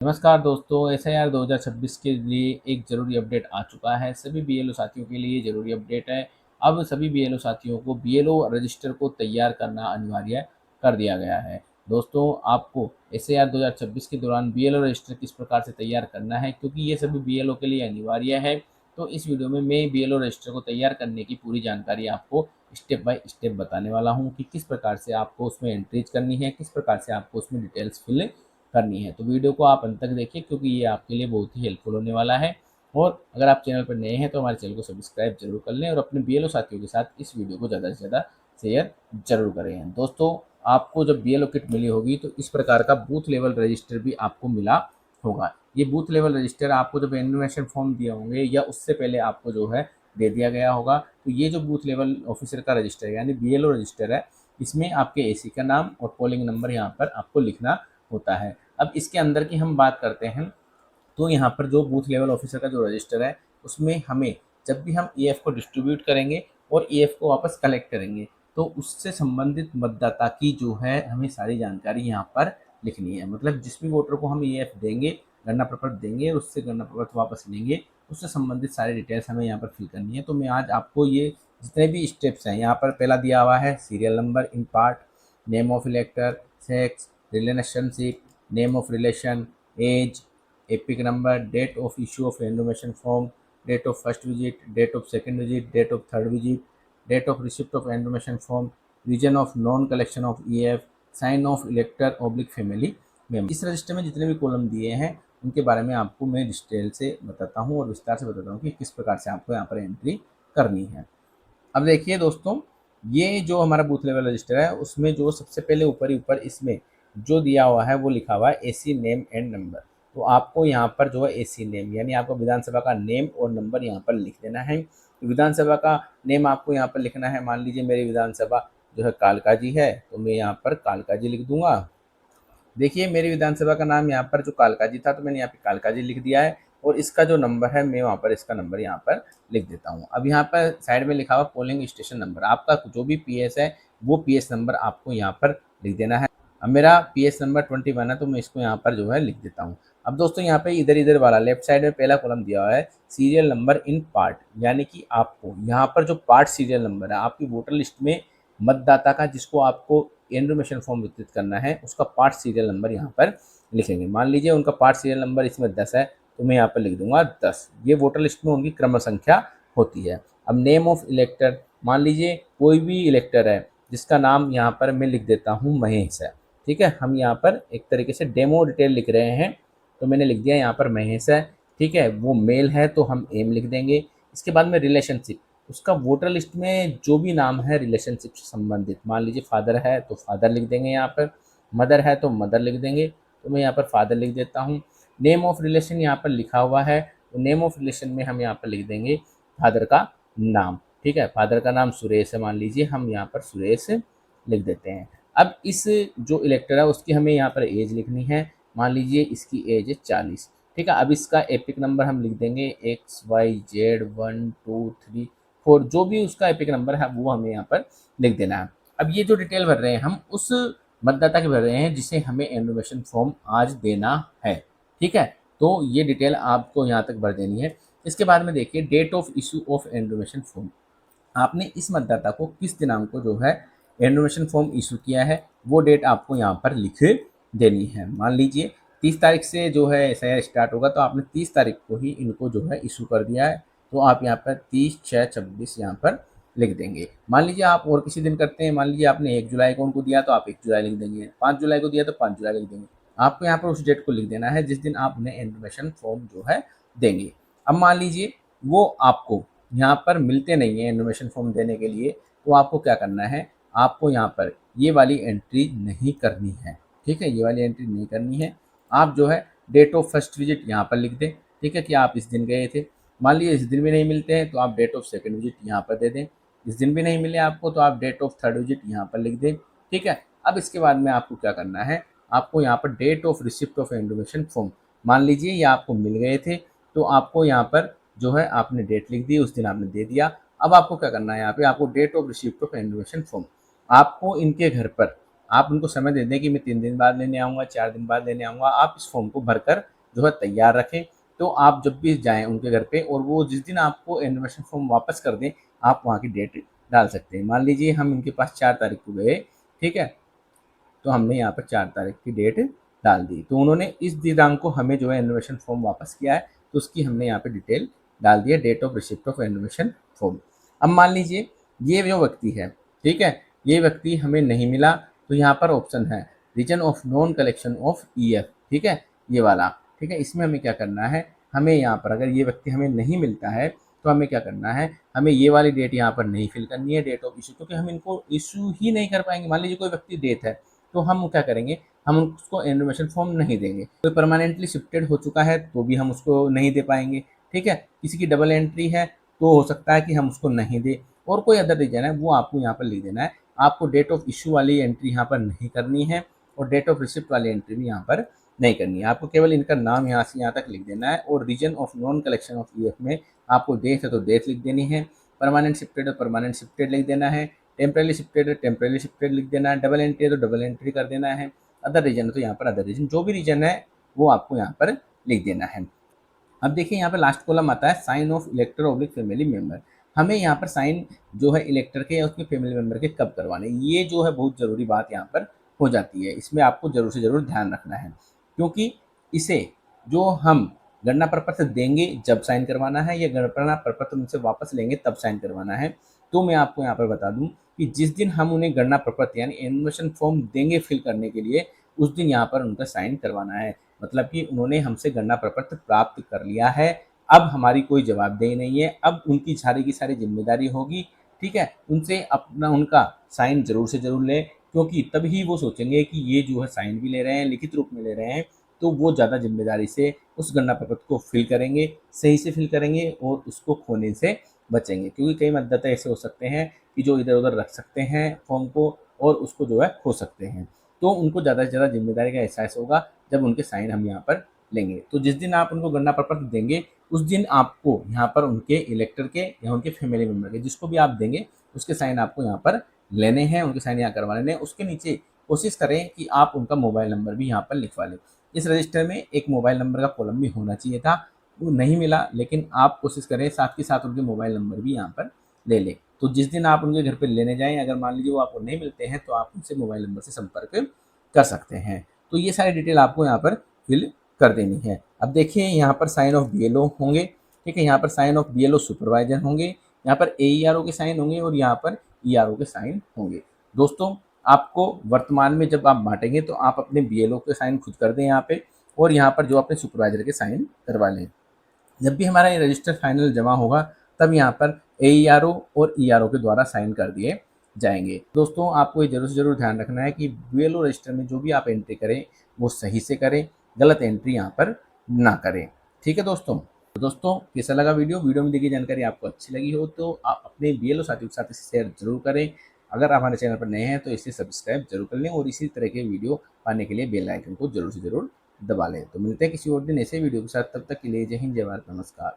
नमस्कार दोस्तों, एसआईआर 2026 के लिए एक ज़रूरी अपडेट आ चुका है। सभी बीएलओ साथियों के लिए ज़रूरी अपडेट है। अब सभी बीएलओ साथियों को बीएलओ रजिस्टर को तैयार करना अनिवार्य कर दिया गया है। दोस्तों, आपको एसआईआर 2026 के दौरान बीएलओ रजिस्टर किस प्रकार से तैयार करना है, क्योंकि ये सभी बीएलओ के लिए अनिवार्य है। तो इस वीडियो में मैं बीएलओ रजिस्टर को तैयार करने की पूरी जानकारी आपको स्टेप बाय स्टेप बताने वाला हूँ कि किस प्रकार से आपको उसमें एंट्रीज करनी है, किस प्रकार से आपको उसमें डिटेल्स फिल करनी है। तो वीडियो को आप अंत तक देखिए, क्योंकि ये आपके लिए बहुत ही हेल्पफुल होने वाला है। और अगर आप चैनल पर नए हैं तो हमारे चैनल को सब्सक्राइब जरूर कर लें और अपने बीएलओ साथियों के साथ इस वीडियो को ज़्यादा से ज़्यादा शेयर जरूर करें। दोस्तों, आपको जब बीएलओ किट मिली होगी तो इस प्रकार का बूथ लेवल रजिस्टर भी आपको मिला होगा। ये बूथ लेवल रजिस्टर आपको जब एनुमरेशन फॉर्म दिए होंगे या उससे पहले आपको जो है दे दिया गया होगा। तो ये जो बूथ लेवल ऑफिसर का रजिस्टर है यानी बीएलओ रजिस्टर है, इसमें आपके एसी का नाम और पोलिंग नंबर यहाँ पर आपको लिखना होता है। अब इसके अंदर की हम बात करते हैं, तो यहाँ पर जो बूथ लेवल ऑफिसर का जो रजिस्टर है उसमें हमें जब भी हम ईएफ को डिस्ट्रीब्यूट करेंगे और ईएफ को वापस कलेक्ट करेंगे तो उससे संबंधित मतदाता की जो है हमें सारी जानकारी यहाँ पर लिखनी है। मतलब जिस भी वोटर को हम ईएफ देंगे, गणना प्रपत्र देंगे और उससे गणना प्रपत्र वापस लेंगे, उससे संबंधित सारी डिटेल्स हमें यहाँ पर फिल करनी है। तो मैं आज आपको ये जितने भी स्टेप्स हैं, यहाँ पर पहला दिया हुआ है serial number in part, name of elector, sex, relationship, name of relation, age, EPIC number, date of issue of enumeration form, date of first visit, date of second visit, date of third visit, date of receipt of enumeration form, reason of non collection of EF, sign of elector oblique family member. इस register में जितने भी column दिए हैं उनके बारे में आपको मैं डिटेल से बताता हूँ और विस्तार से बताता हूँ कि किस प्रकार से आपको यहाँ पर एंट्री करनी है। अब देखिए दोस्तों, ये जो हमारा बूथ लेवल रजिस्टर है उसमें जो सबसे पहले ऊपर ही ऊपर इसमें जो दिया हुआ है वो लिखा हुआ है एसी नेम एंड नंबर। तो आपको यहाँ पर जो है एसी नेम यानी आपको विधानसभा का नेम और नंबर यहाँ पर लिख देना है। तो विधानसभा का नेम आपको यहाँ पर लिखना है। मान लीजिए मेरी विधानसभा जो है कालका जी है, तो मैं यहाँ पर कालका जी लिख दूंगा। देखिए मेरी विधानसभा का नाम यहाँ पर जो कालका जी था तो मैंने यहाँ पे कालका जी लिख दिया है और इसका जो नंबर है मैं वहाँ पर इसका नंबर यहाँ पर लिख देता हूँ। अब यहाँ पर साइड में लिखा हुआ पोलिंग स्टेशन नंबर, आपका जो भी पीएस है वो पीएस नंबर आपको यहाँ पर लिख देना है। अब मेरा पीएस नंबर 21 है तो मैं इसको यहाँ पर जो है लिख देता हूँ। अब दोस्तों यहाँ पे इधर इधर वाला लेफ्ट साइड में पहला कॉलम दिया हुआ है सीरियल नंबर इन पार्ट, यानी कि आपको यहाँ पर जो पार्ट सीरियल नंबर है आपकी वोटर लिस्ट में मतदाता का जिसको आपको इन्फॉर्मेशन फॉर्म वितरित करना है उसका पार्ट सीरियल नंबर यहाँ पर लिखेंगे। मान लीजिए उनका पार्ट सीरियल नंबर इसमें 10 है तो मैं यहाँ पर लिख दूंगा 10। ये वोटर लिस्ट में उनकी क्रम संख्या होती है। अब नेम ऑफ इलेक्टर, मान लीजिए कोई भी इलेक्टर है जिसका नाम यहाँ पर मैं लिख देता हूँ महेश है। ठीक है, हम यहाँ पर एक तरीके से डेमो डिटेल लिख रहे हैं तो मैंने लिख दिया यहाँ पर महेश है। ठीक है, वो मेल है तो हम एम लिख देंगे। इसके बाद में रिलेशनशिप, उसका वोटर लिस्ट में जो भी नाम है रिलेशनशिप से संबंधित, मान लीजिए फादर है तो फादर लिख देंगे यहाँ पर, मदर है तो मदर लिख देंगे, तो मैं यहाँ पर फादर लिख देता हूँ। नेम ऑफ रिलेशन यहाँ पर लिखा हुआ है तो नेम ऑफ रिलेशन में हम यहाँ पर लिख देंगे फादर का नाम। ठीक है, फादर का नाम सुरेश है, मान लीजिए हम यहाँ पर सुरेश लिख देते हैं। अब इस जो इलेक्टर है उसकी हमें यहाँ पर एज लिखनी है, मान लीजिए इसकी एज है 40। ठीक है, अब इसका एपिक नंबर हम लिख देंगे XYZ 1 2 3 4, जो भी उसका एपिक नंबर है वो हमें यहाँ पर लिख देना है। अब ये जो डिटेल भर रहे हैं हम उस मतदाता के भर रहे हैं जिसे हमें एनुमरेशन फॉर्म आज देना है। ठीक है, तो ये डिटेल आपको यहाँ तक भर देनी है। इसके बाद में देखिए date of issue of enumeration form, आपने इस मतदाता को किस दिनांक को जो है एनुमरेशन फॉर्म इशू किया है वो डेट आपको यहाँ पर लिख देनी है। मान लीजिए 30 तारीख से जो है एसआईआर स्टार्ट होगा तो आपने 30 तारीख को ही इनको जो है इशू कर दिया है, तो आप यहाँ पर 30/6/26 यहाँ पर लिख देंगे। मान लीजिए आप और किसी दिन करते हैं, मान लीजिए आपने 1 जुलाई को उनको दिया तो आप 1 जुलाई लिख देंगे, 5 जुलाई को दिया तो 5 जुलाई लिख देंगे। आपको यहाँ पर उस डेट को लिख देना है जिस दिन आप उन्हें एनुमरेशन फॉर्म जो है देंगे। अब मान लीजिए वो आपको यहाँ पर मिलते नहीं है एनुमरेशन फॉर्म देने के लिए, तो आपको क्या करना है, आपको यहाँ पर ये वाली एंट्री नहीं करनी है। ठीक है, ये वाली एंट्री नहीं करनी है। आप जो है डेट ऑफ फर्स्ट विजिट यहाँ पर लिख दें। ठीक है, कि आप इस दिन गए थे। मान लीजिए इस दिन भी नहीं मिलते हैं तो आप डेट ऑफ सेकंड विजिट यहाँ पर दे दें। इस दिन भी नहीं मिले आपको तो आप डेट ऑफ थर्ड विजिट यहाँ पर लिख दें। ठीक है, अब इसके बाद में आपको क्या करना है, आपको यहाँ पर date of receipt of enumeration form, मान लीजिए ये आपको मिल गए थे तो आपको यहाँ पर जो है आपने डेट लिख दी, उस दिन आपने दे दिया। अब आपको क्या करना है, यहाँ पे आपको date of receipt of enumeration form, आपको इनके घर पर आप उनको समय दे दें कि मैं 3 दिन बाद लेने आऊँगा, 4 दिन बाद लेने आऊँगा। आप इस फॉर्म को भरकर जो है तैयार रखें, तो आप जब भी जाएँ उनके घर पे और वो जिस दिन आपको इन्फॉर्मेशन फॉर्म वापस कर दें, आप वहाँ की डेट डाल सकते हैं। मान लीजिए हम इनके पास 4 तारीख को गए, ठीक है? तो हमने यहाँ पर 4 तारीख की डेट डाल दी। तो उन्होंने इस दिनांक को हमें जो है इन्फॉर्मेशन फॉर्म वापस किया है, तो उसकी हमने यहाँ पे डिटेल डाल दी है, date of receipt of information form. अब मान लीजिए ये जो व्यक्ति है, ठीक है? ये व्यक्ति हमें नहीं मिला, तो यहाँ पर ऑप्शन है reason of non collection of EF, ठीक है? ये वाला, ठीक है? इसमें हमें क्या करना है, हमें यहाँ पर अगर ये व्यक्ति हमें नहीं मिलता है, तो हमें क्या करना है, हमें ये वाली डेट यहाँ पर नहीं फिल करनी है, डेट ऑफ इशू, क्योंकि हम इनको इशू ही नहीं कर पाएंगे। मान लीजिए कोई व्यक्ति डेथ है, तो हम क्या करेंगे, हम उसको इन्फॉर्मेशन फॉर्म नहीं देंगे। कोई परमानेंटली शिफ्टेड हो चुका है तो भी हम उसको नहीं दे पाएंगे, ठीक है? किसी की डबल एंट्री है तो हो सकता है कि हम उसको नहीं दें, और कोई अदर रीजन है वो आपको यहाँ पर लिख देना है। आपको डेट ऑफ इशू वाली एंट्री यहाँ पर नहीं करनी है और डेट ऑफ रिसिप्ट वाली एंट्री भी यहाँ पर नहीं करनी है। आपको केवल इनका नाम यहाँ से यहाँ तक लिख देना है, और reason of non collection of EF में आपको डेट है तो डेट लिख देनी है, परमानेंट शिफ्टेड है परमानेंट शिफ्टेड लिख देना है, टेम्परेली शिफ्टेड है टेम्परेली शिफ्टेड लिख देना है, डबल एंट्री है तो डबल एंट्री कर देना है, अदर रीजन है तो यहाँ पर अदर रीजन, जो भी रीजन है वो आपको यहाँ पर लिख देना है। अब देखिए यहाँ पे लास्ट कॉलम आता है sign of elector oblique family member. हमें यहाँ पर साइन जो है इलेक्टर के या उसके फैमिली मेंबर के कब करवाने, ये जो है बहुत ज़रूरी बात यहाँ पर हो जाती है। इसमें आपको ज़रूर से ज़रूर ध्यान रखना है, क्योंकि इसे जो हम गणना प्रपत्र देंगे जब साइन करवाना है, या गणना प्रपत्र उनसे वापस लेंगे तब साइन करवाना है। तो मैं आपको यहाँ पर बता दूँ कि जिस दिन हम उन्हें गणना प्रपत्र यानी इन्वेस्टमेंट फॉर्म देंगे फिल करने के लिए, उस दिन यहाँ पर उनका साइन करवाना है। मतलब कि उन्होंने हमसे गणना प्रपत्र प्राप्त कर लिया है, अब हमारी कोई जवाबदेही नहीं है, अब उनकी सारी की सारी जिम्मेदारी होगी, ठीक है? उनसे अपना उनका साइन ज़रूर से ज़रूर लें, क्योंकि तभी वो सोचेंगे कि ये जो है साइन भी ले रहे हैं, लिखित रूप में ले रहे हैं, तो वो ज़्यादा जिम्मेदारी से उस गणना प्रपत्र को फिल करेंगे, सही से फिल करेंगे और उसको खोने से बचेंगे। क्योंकि कई मतदाता ऐसे हो सकते हैं कि जो इधर-उधर रख सकते हैं फॉर्म को और उसको जो है खो सकते हैं। तो उनको ज़्यादा से ज़्यादा जिम्मेदारी का एहसास होगा जब उनके साइन हम यहाँ पर लेंगे। तो जिस दिन आप उनको गणना प्रपत्र देंगे, उस दिन आपको यहाँ पर उनके इलेक्टर के या उनके फैमिली मेंबर के, जिसको भी आप देंगे उसके साइन आपको यहाँ पर लेने हैं, उनके साइन यहाँ करवा लेने हैं। उसके नीचे कोशिश करें कि आप उनका मोबाइल नंबर भी यहाँ पर लिखवा लें। इस रजिस्टर में एक मोबाइल नंबर का कॉलम भी होना चाहिए था, वो नहीं मिला, लेकिन आप कोशिश करें साथ के साथ उनके मोबाइल नंबर भी यहाँ पर ले लें। तो जिस दिन आप उनके घर पे लेने जाएँ, अगर मान लीजिए वो आपको नहीं मिलते हैं, तो आप उनसे मोबाइल नंबर से संपर्क कर सकते हैं। तो ये सारी डिटेल आपको यहाँ पर फिल कर देनी है। अब देखिए यहाँ पर साइन ऑफ बीएलओ होंगे, ठीक है? यहाँ पर साइन ऑफ बीएलओ सुपरवाइजर होंगे, यहाँ पर एईआरओ के साइन होंगे और यहाँ पर ईआरओ के साइन होंगे। दोस्तों, आपको वर्तमान में जब आप बाँटेंगे तो आप अपने बीएलओ के साइन खुद कर दें यहाँ पे, और यहाँ पर जो अपने सुपरवाइजर के साइन करवा लें। जब भी हमारा ये रजिस्टर फाइनल जमा होगा, तब यहाँ पर एईआरओ और ईआरओ के द्वारा साइन कर दिए जाएंगे। दोस्तों, आपको ये जरूर से जरूर ध्यान रखना है कि बीएलओ रजिस्टर में जो भी आप एंट्री करें वो सही से करें, गलत एंट्री यहाँ पर ना करें। ठीक है दोस्तों? तो दोस्तों, कैसा लगा वीडियो में दी गई जानकारी आपको अच्छी लगी हो तो आप अपने बीएलओ साथियों के साथ इसे शेयर जरूर करें। अगर आप हमारे चैनल पर नए हैं तो इसे सब्सक्राइब जरूर कर लें, और इसी तरह के वीडियो पाने के लिए बेल आइकन को जरूर से जरूर दबा लें। तो मिलते हैं किसी और दिन ऐसे वीडियो के साथ, तब तक के लिए जय हिंद, जय भारत, नमस्कार।